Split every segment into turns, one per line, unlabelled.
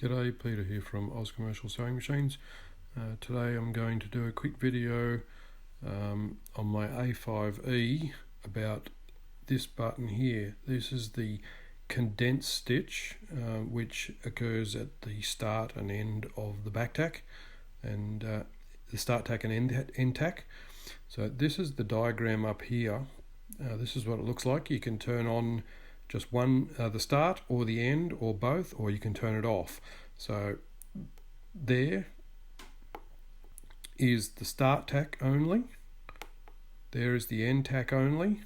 G'day, Peter here from Oz Commercial Sewing Machines. Today I'm going to do a quick video on my A5E about this button here. This is the condense stitch which occurs at the start and end of the back tack, and the start tack and end tack. So this is the diagram up here. This is what it looks like. You can turn on just one, the start or the end or both, or you can turn it off. So there is the start tack only, there is the end tack only,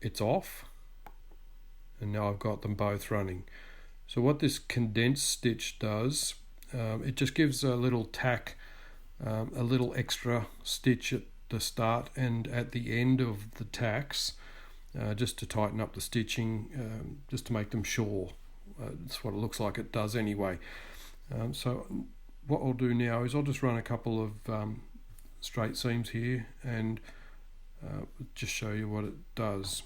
it's off, and now I've got them both running. So what this condensed stitch does, it just gives a little tack, a little extra stitch at the start and at the end of the tacks, just to tighten up the stitching, just to make them sure. That's what it looks like it does anyway. So what I'll do now is I'll just run a couple of straight seams here and just show you what it does.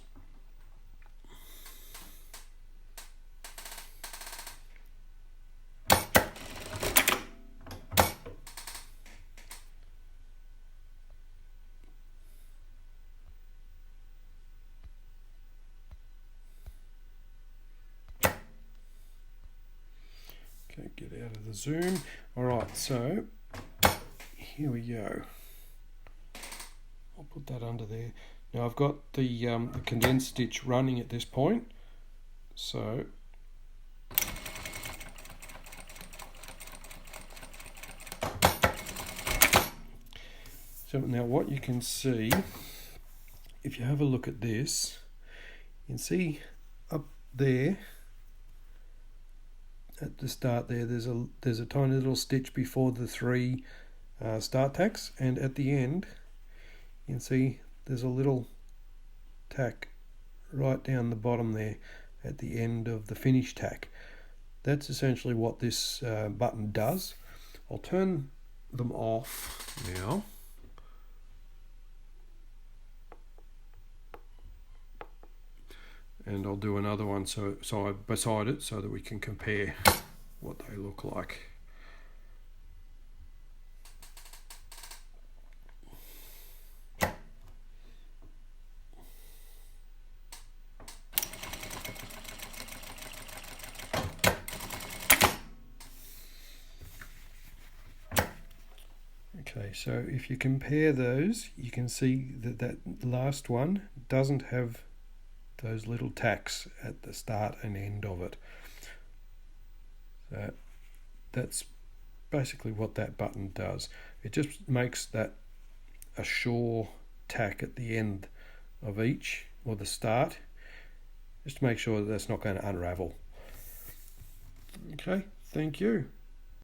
Okay, get out of the zoom. Alright, so here we go. I'll put that under there. Now I've got the condensed stitch running at this point. So now what you can see, if you have a look at this, you can see up there at the start there, there's a tiny little stitch before the three start tacks, and at the end you can see there's a little tack right down the bottom there at the end of the finish tack. That's essentially what this button does. I'll turn them off now. And I'll do another one side beside it so that we can compare what they look like. Okay, so if you compare those, you can see that that last one doesn't have those little tacks at the start and end of it. So that's basically what that button does. It just makes that a sure tack at the end of each, or the start, just to make sure that that's not going to unravel. Okay, thank you.